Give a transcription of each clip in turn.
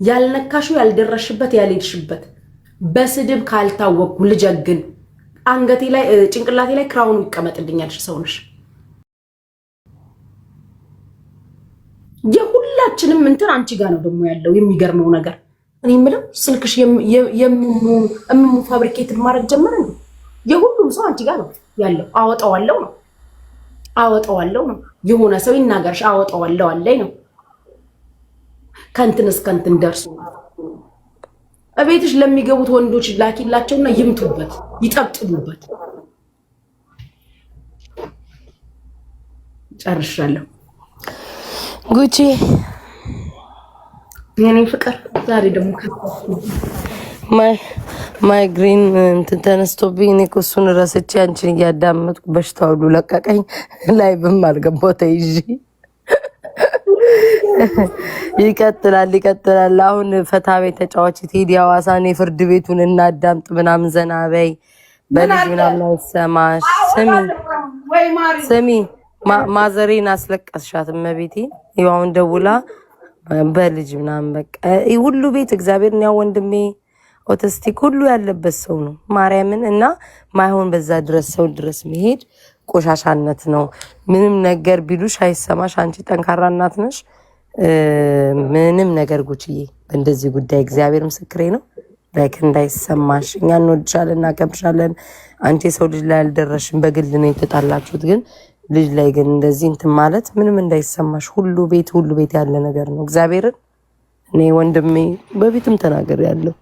ያልነካሹ ያልደረሽበት ያልሄድሽበት በስድብ ካልታወቅኩ ልጀግን አንገቴ ላይ ጭንቅላቴ ላይ ክራውን ይቀመጥልኛል ሰውነሽ የሁላችንም እንትን አንቺ ጋር ነው ደግሞ ያለው የሚገርመው ነገር እኔ የምለው ስልክሽ የምሙ ፋብሪኬት ማድረግ ጀመረ ነው የሁሉም ሰው አንቺ ጋር ነው ያለው አወጣዋለሁ ነው የሆነ ሰው ይናገርሽ አወጣዋለሁ አለኝ ነው ከንትን እስከንትን ደርሱ አቤትሽ ለሚገቡት ወንዶች ላኪላቸውና ይምቱበት ይጠብጥቡበት ጨርሻለሁ ጉቺ የኔ ፍቅር ዛሬ ደግሞ ማይግሪን እንትን ተነስቶብኝ እኔ እኮ እሱን ረስቼ አንቺን እያዳመጥኩ በሽታው ሁሉ ለቀቀኝ ላይቭም አልገባሁ ተይዤ ይቀጥላል አሁን ፈታ ቤት ተጫዋች ቴዲ ሐዋሳኔ ፍርድ ቤቱን እናዳምጥ ምናምን ዘና በይ በልጅ ምናምን አይሰማሽ ስሚ ማዘሬን አስለቀስሻት እመቤቴ ይዋውን ደውላ በልጅ ምናምን በቃ ሁሉ ቤት እግዚአብሔርን ያው ወንድሜ ኦቲስቲክ ሁሉ ያለበት ሰው ነው ማርያምን እና ማይሆን በዛ ድረስ ሰው ድረስ መሄድ ቆሻሻነት ነው ምንም ነገር ቢሉሽ አይሰማሽ አንቺ ጠንካራ እናት ነሽ ምንም ነገር ጉቺዬ በእንደዚህ ጉዳይ እግዚአብሔር ምስክሬ ነው ላይክ እንዳይሰማሽ እኛ እንወድሻለን እናከብርሻለን አንቺ ሰው ልጅ ላይ አልደረሽም በግል ነው የተጣላችሁት ግን ልጅ ላይ ግን እንደዚህ እንትን ማለት ምንም እንዳይሰማሽ ሁሉ ቤት ያለ ነገር ነው እግዚአብሔርን እኔ ወንድሜ በፊትም ተናገር ያለው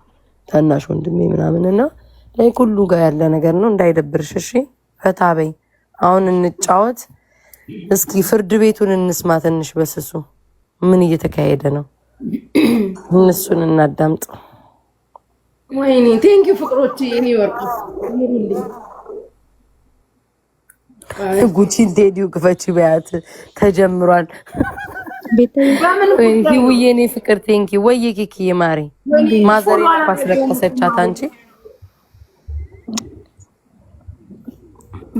ታናሽ ወንድሜ ምናምንና ላይ ሁሉ ጋር ያለ ነገር ነው እንዳይደብርሽ እሺ ፈታ በይ አሁን እንጫወት እስኪ ፍርድ ቤቱን እንስማ ትንሽ በስሱ ምን እየተካሄደ ነው እነሱን እናዳምጥ ወይኔ ቴንክ ዩ ፍቅሮች የኔ ወርቅ ይሩልኝ ጉቺን ቴዲው ክፈቺ በያት ተጀምሯል ይውዬ እኔ ፍቅር ቴንክ ዩ ወይ ኪኪ ማሪ ማዘሬ አስለቀሰቻት አንቺ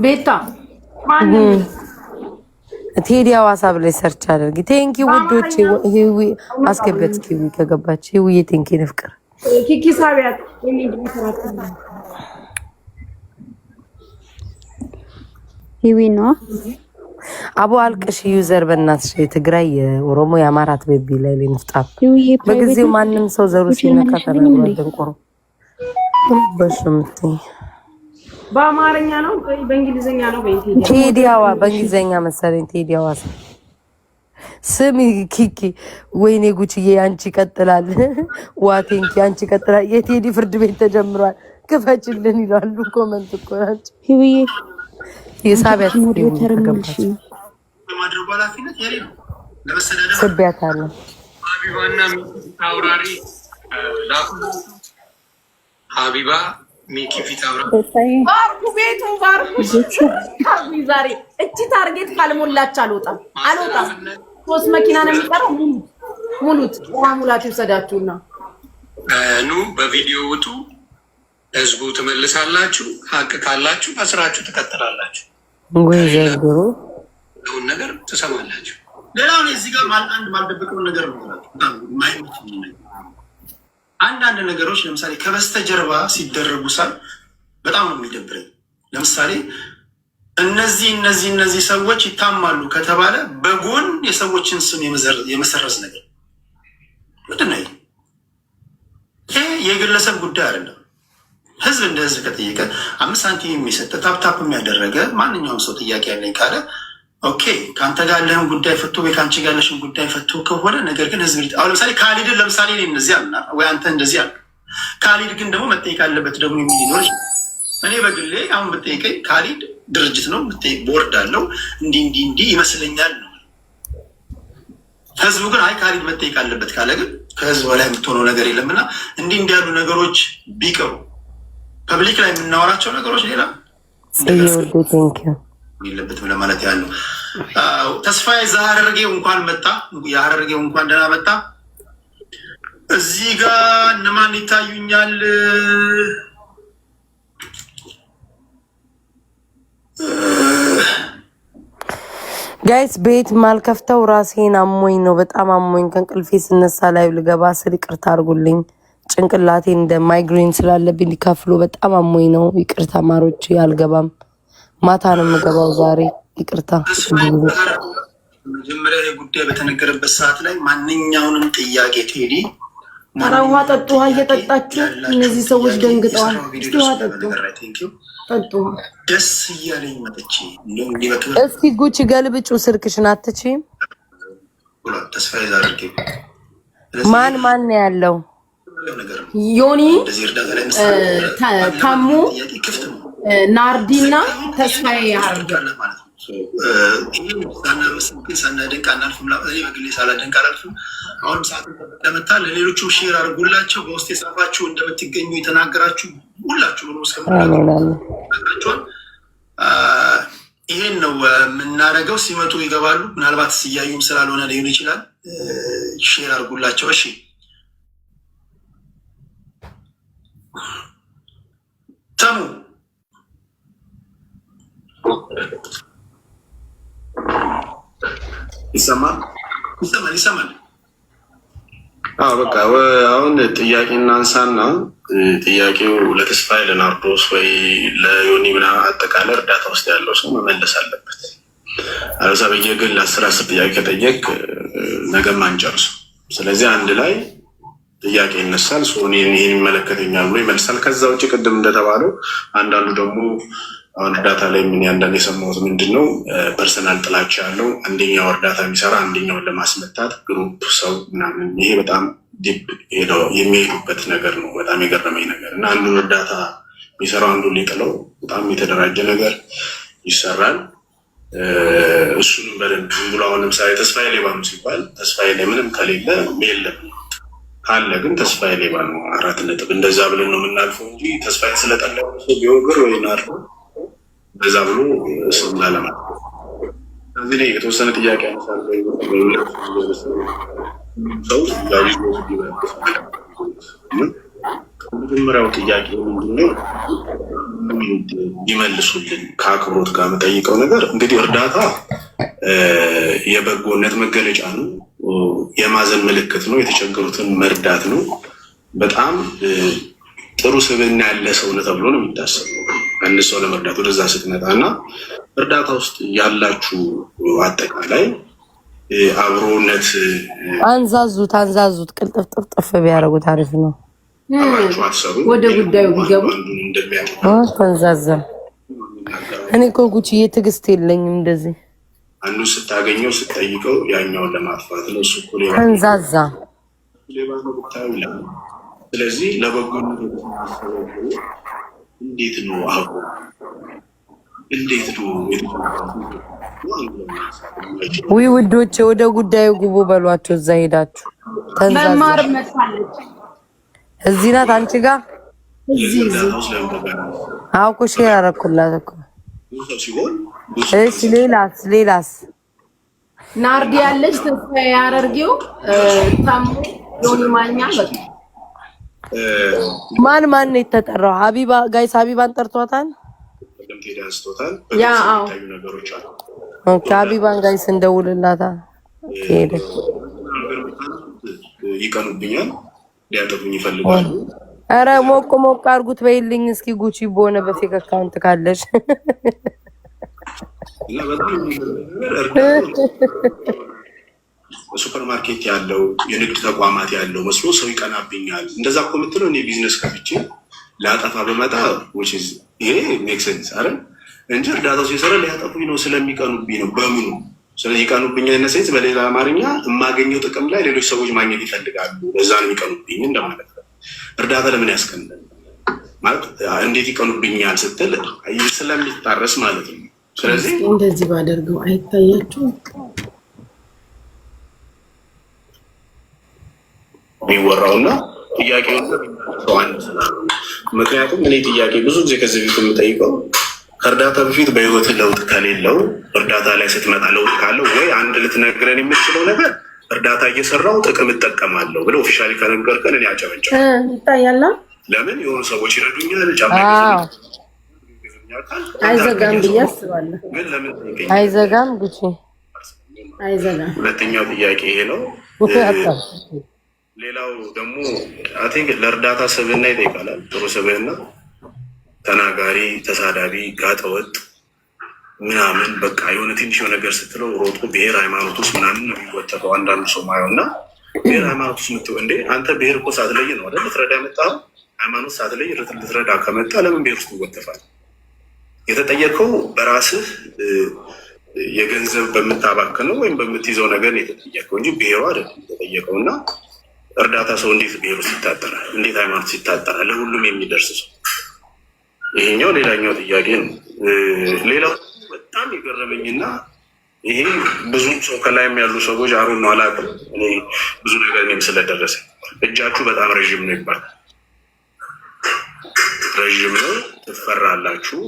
ቤታ ቴዲ ሐዋሳ ብለሽ ሰርች አድርጊ ቴንክ ዩ ውዶቼ ይዊ አስገበት ኪዊ ከገባች ይውዬ ቴንክ ዩ ፍቅር ኪኪ ሳቢያት እኔ ድምጽራት ይዊ ነው አቡ አልቅሽ ዩዘር በእናትሽ የትግራይ የኦሮሞ የአማራት ቤቢ ላይ ልንፍጣት በጊዜው ማንም ሰው ዘሩ ሲነካ ተናግሯል ደንቆሮ በሽምት በአማርኛ ነው በእንግሊዘኛ ነው ቴዲ ሐዋሳ በእንግሊዘኛ መሰለኝ ቴዲ ሐዋሳ ስሚ ኪኪ ወይኔ ጉቺዬ አንቺ ይቀጥላል ዋቴንኪ አንቺ ይቀጥላል የቴዲ ፍርድ ቤት ተጀምሯል ክፈችልን ይላሉ ኮሜንት እኮ ናቸው ይውዬ የሳቢያት ሞዴሬተር ምንሽ ማድረግ ኃላፊነት የኔ ነው ለመሰዳደብ ስቢያታለሁ ሀቢባና ታውራሪ ላኩ ሀቢባ ሚኪ ፊት አውራሪ ባርኩ ቤቱ ባርኩ ዛሬ እቺ ታርጌት ካልሞላች አልወጣም ሶስት መኪና ነው የሚቀረው ሙሉት ሙላት ይወሰዳችሁና ኑ በቪዲዮ ውጡ ህዝቡ ትመልሳላችሁ ሀቅ ካላችሁ በስራችሁ ትቀጥላላችሁ ወይ ዘንድሮ ሁሉ ነገር ትሰማላችሁ ሌላው እዚህ ጋር አንድ ማልደብቀው ነገር ነው አንዳንድ ነገሮች ለምሳሌ ከበስተጀርባ ሲደረጉ ሳል በጣም ነው የሚደብረኝ ለምሳሌ እነዚህ ሰዎች ይታማሉ ከተባለ በጎን የሰዎችን ስም የመሰረዝ ነገር ምንድን ነው ይሄ የግለሰብ ጉዳይ አይደለም ህዝብ እንደ ህዝብ ከጠየቀ 5 ሳንቲም የሚሰጥ ታፕታፕ የሚያደረገ ማንኛውም ሰው ጥያቄ ያለኝ ካለ ኦኬ ከአንተ ጋር ያለህን ጉዳይ ፈቶ ወይ ከአንቺ ጋር ያለሽን ጉዳይ ፈቶ ከሆነ ነገር ግን ህዝብ አሁን ለምሳሌ ካሊድን ለምሳሌ እኔ እንደዚህ አልና ወይ አንተ እንደዚህ አለ ካሊድ ግን ደግሞ መጠየቅ አለበት ደግሞ የሚል ይኖር እኔ በግሌ አሁን ብጠይቀኝ ካሊድ ድርጅት ነው ብጠይቅ ቦርድ አለው እንዲህ ይመስለኛል ነው ህዝቡ ግን አይ ካሊድ መጠየቅ አለበት ካለ ግን ከህዝብ በላይ የምትሆነው ነገር የለምና እንዲህ ያሉ ነገሮች ቢቀሩ ፐብሊክ ላይ የምናወራቸው ነገሮች ሌላ የለበትም ለማለት ያለው ተስፋዬ ዛሬው እንኳን መጣ ያረርጌው እንኳን ደህና መጣ እዚህ ጋር እነማን ይታዩኛል ጋይስ ቤት ማልከፍተው ራሴን አሞኝ ነው። በጣም አሞኝ ከእንቅልፌ ስነሳ ላይ ልገባ ስል ይቅርታ አድርጉልኝ። ጭንቅላቴ እንደ ማይግሬን ስላለብኝ ሊካፍሎ በጣም አሞኝ ነው። ይቅርታ ማሮች፣ አልገባም። ማታ ነው የምገባው ዛሬ። ይቅርታ። መጀመሪያ ጉዳይ በተነገረበት ሰዓት ላይ ማንኛውንም ጥያቄ ቴዲ ኧረ ውሃ ጠጡ። ውሃ እየጠጣችሁ እነዚህ ሰዎች ደንግጠዋል። እስቲ ውሃ ጠጡ፣ ጠጡ። ደስ እያለኝ መጥቼ እስኪ ጉቺ ገልብጩ ስልክሽን አትችይም? ተስፋ ይዛርጌ ማን ነው ያለው? ዮኒ ታሙ ናርዲና ተስፋዬ ያርጋል ማለት ነው። ሳናደንቅ አናልፍም። በግሌ ሳላደንቅ አላልፍም። አሁንም ሰዓት ለመታ ለሌሎቹም ሼር አድርጉላቸው። በውስጥ የጻፋችሁ እንደምትገኙ የተናገራችሁ ሁላችሁ ነው እስከምናቸውን ይሄን ነው የምናደርገው። ሲመጡ ይገባሉ። ምናልባት እያዩም ስላልሆነ ሊሆን ይችላል። ሼር አድርጉላቸው። እሺ ተሙ ይሰማል። በቃ አሁን ጥያቄ እናንሳና ጥያቄው ለተስፋዬ ለናርዶስ ወይ ለዮኒ ምናምን አጠቃላይ እርዳታ ውስጥ ያለው ሰው መመለስ አለበት። አለዛ በየግል 10 ጥያቄ ከጠየቅ ነገም አንጨርሱ። ስለዚህ አንድ ላይ ጥያቄ ይነሳል። ይህን ይመለከተኛል ብሎ ይመልሳል። ከዛ ውጭ ቅድም እንደተባለው አንዳንዱ ደግሞ አሁን እርዳታ ላይ ምን ያንዳንድ የሰማሁት ምንድን ነው ፐርሰናል ጥላቻ ያለው አንደኛው እርዳታ የሚሰራ አንደኛውን ለማስመታት ግሩፕ ሰው ምናምን፣ ይሄ በጣም ዲፕ ሄደው የሚሄዱበት ነገር ነው። በጣም የገረመኝ ነገር እና አንዱን እርዳታ የሚሰራው አንዱን ሊጥለው በጣም የተደራጀ ነገር ይሰራል። እሱንም በደንብ ብሎ አሁን ለምሳሌ ተስፋዬ ሌባ ነው ሲባል ተስፋዬ ላይ ምንም ከሌለ የለም፣ ካለ ግን ተስፋዬ ሌባ ነው 4 ነጥብ እንደዛ ብለን ነው የምናልፈው እንጂ ተስፋዬ ስለጠላው ቢወግር ወይ ናርዶ በዛ ብሎ እሱም ላለማት እዚህ ላይ የተወሰነ ጥያቄ ያነሳል። ሰው መጀመሪያው ጥያቄ ምንድነው ይመልሱልን ከአክብሮት ጋር የምጠይቀው ነገር እንግዲህ እርዳታ የበጎነት መገለጫ ነው፣ የማዘን ምልክት ነው፣ የተቸገሩትን መርዳት ነው። በጣም ጥሩ ስብዕና ያለ ሰው ነው ተብሎ ነው የሚታሰበው አንድ ሰው ለመርዳት ወደዛ ስትመጣ እና እርዳታ ውስጥ ያላችሁ አጠቃላይ አብሮነት አንዛዙት ቅልጥፍጥፍ ቢያደርጉት አሪፍ ነው። ወደ ጉዳዩ ቢገቡ ተንዛዛ። እኔ እኮ ጉቺዬ ትዕግስት የለኝም እንደዚህ አንዱ ስታገኘው ስጠይቀው ያኛውን ለማጥፋት ነው። እሱ እኮ ተንዛዛ ሌባ ነው ብታዩ። ስለዚህ ለበጎነት እንዴት ነው አሁን እንዴት ነው ወይ ውዶቼ ወደ ጉዳዩ ግቡ በሏቸው። እዛ ሄዳችሁ መማር መጣለች። እዚህ ናት አንቺ ጋር እዚህ አውቆ ሼር አደረኩላት እኮ። እሺ ሌላስ ናርዲ ያለች ተስፋዬ ያረርጊው ታሙ ዮኒ ማኛ በቃ ማን ነው የተጠራው? ሀቢባ ጋይስ ሀቢባን ጠርቷታል። ያ አዎ ኦኬ ሀቢባን ጋይስ እንደውልላታል። ሄደ ይቀኑብኛል፣ ሊያጠፉኝ ይፈልጋሉ። ኧረ ሞቅ አድርጉት በይልኝ እስኪ ጉቺ በሆነ በፌክ አካውንት ካለሽ እና በጣም ሱፐር ማርኬት ያለው የንግድ ተቋማት ያለው መስሎ ሰው ይቀናብኛል። እንደዛ እኮ የምትለው እኔ ቢዝነስ ከፍቼ ላጠፋ በመጣ ይሄ ሜክ ሴንስ አይደል እንጂ እርዳታው ሲሰራ ሊያጠፉኝ ነው ስለሚቀኑብኝ ነው በምኑ። ስለዚህ ይቀኑብኝ አይነት ሴንስ በሌላ አማርኛ የማገኘው ጥቅም ላይ ሌሎች ሰዎች ማግኘት ይፈልጋሉ፣ ለዛ ነው የሚቀኑብኝ እንደማለት ነው። እርዳታ ለምን ያስቀናል ማለት እንዴት ይቀኑብኛል ስትል ስለሚጣረስ ማለት ነው። ስለዚህ እንደዚህ ባደርገው አይታያችሁም የሚወራውና ጥያቄው አንድ ምክንያቱም እኔ ጥያቄ ብዙ ጊዜ ከዚህ በፊት የምጠይቀው ከእርዳታ በፊት በህይወት ለውጥ ከሌለው እርዳታ ላይ ስትመጣ ለውጥ ካለው ወይ አንድ ልትነግረን የምትችለው ነገር እርዳታ እየሰራው ጥቅም እጠቀማለሁ ብለው ኦፊሻሊ ከነገርከን እኔ አጨበጭ ይታያል። ለምን የሆኑ ሰዎች ይረዱኛል ጫማ አይዘጋም ብዬ አስባለሁ። ግን ለምን አይዘጋም ጉቺ አይዘጋም። ሁለተኛው ጥያቄ ይሄ ነው። ሌላው ደግሞ አይ ቲንክ ለእርዳታ ስብዕና ይጠይቃል። ጥሩ ስብዕና፣ ተናጋሪ፣ ተሳዳቢ፣ ጋጠወጥ ምናምን በቃ የሆነ ትንሽ ነገር ስትለው ሮጦ ብሔር ሃይማኖት ውስጥ ምናምን ነው የሚወተፈው። አንዳንዱ ሰው ማየው እና ብሔር ሃይማኖት ውስጥ ምትው እንዴ አንተ ብሔር እኮ ሳትለይ ነው አይደል ልትረዳ የመጣው? ሃይማኖት ሳትለይ ልትረዳ ከመጣ ለምን ብሔር ውስጥ ይወተፋል? የተጠየቀው በራስህ የገንዘብ በምታባክነው ወይም በምትይዘው ነገር ነው የተጠየቀው እንጂ ብሔሩ አይደለም የተጠየቀው። እና እርዳታ ሰው እንዴት ብሔር ውስጥ ይታጠራል? እንዴት ሃይማኖት ይታጠራል? ለሁሉም የሚደርስ ሰው። ይሄኛው ሌላኛው ጥያቄ ነው። ሌላው በጣም የገረመኝና ይሄ ብዙ ሰው ከላይም ያሉ ሰዎች አሩን ነው አላውቅም፣ እኔ ብዙ ነገር እኔም ስለደረሰ እጃችሁ በጣም ረዥም ነው ይባላል። ረዥም ነው ትፈራላችሁ።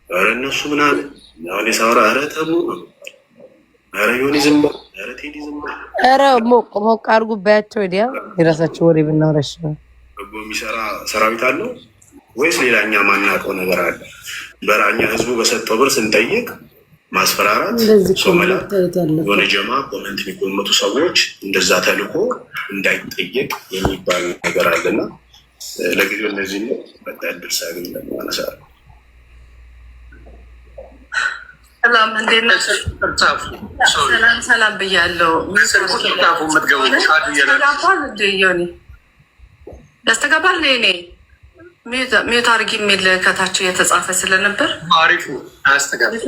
ኧረ እነሱ ምናምን አሁን የሳውራ ኧረ ተሙ ኧረ ዮኒ ዝም በል ኧረ ቴዲ ዝም በል ኧረ ሞቅ ሞቅ አድርጉ ባያቸው ወዲያ የራሳቸው ወሬ ብናወራሽ በጎ የሚሰራ ሰራዊት አለው ወይስ ሌላኛ ማናውቀው ነገር አለ? በራኛ ህዝቡ በሰጠው ብር ስንጠይቅ ማስፈራራት፣ ሰው መላክ፣ የሆነ ጀማ ኮመንት የሚቆመጡ ሰዎች እንደዛ ተልኮ እንዳይጠየቅ የሚባል ነገር አለና ለጊዜው እነዚህ ነው በታድር ሳግን ለማነሳለ ሰላም እንዴት ነህ? ሰላም ሰላም ብያለሁ። ያስተጋባል እኔ ሚዩት አድርጊ የሚል ከታች እየተጻፈ ስለነበር አሪፉ አያስተጋባል።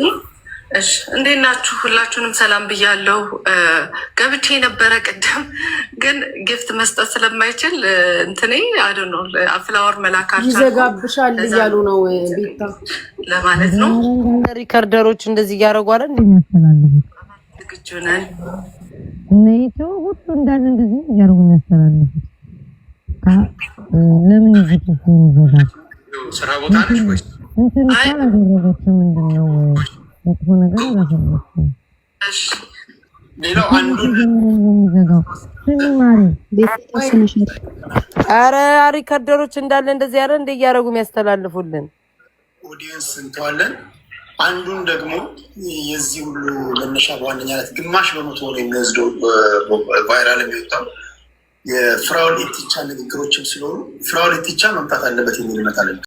እሺ እንዴት ናችሁ? ሁላችሁንም ሰላም ብያለሁ። ገብቼ ነበረ ቅድም ግን ጊፍት መስጠት ስለማይችል እንትኔ አዶ ነው ፍላወር መላካቸው ይዘጋብሻል እያሉ ነው ቤታ ለማለት ነው። ሪከርደሮች እንደዚህ እያደረጉ አይደል እንደሚያስተላልፉት ዝግጁ ነን። ነይቶ ሁሉ እንዳለ እንደዚህ እያደረጉ የሚያስተላልፉት ለምን ዝግጁ ይዘጋል? ስራ ቦታ ነሽ ወይስ እንትን ታላገረገችው ምንድነው? መጥፎ ነገር አላሰበችም። እሺ ሌላው አንዱ የሚዘጋው ማሪ ኧረ ሪከርደሮች እንዳለ እንደዚህ ያረ እንደ እያደረጉ የሚያስተላልፉልን ኦዲየንስ እንተዋለን። አንዱን ደግሞ የዚህ ሁሉ መነሻ በዋነኛነት ግማሽ በመቶ ነው የሚወስደው ቫይራል የሚወጣው የፍራኦል ኢቲቻ ንግግሮችም ስለሆኑ ፍራኦል ኢቲቻ መምጣት አለበት የሚል እምነት አለኝ።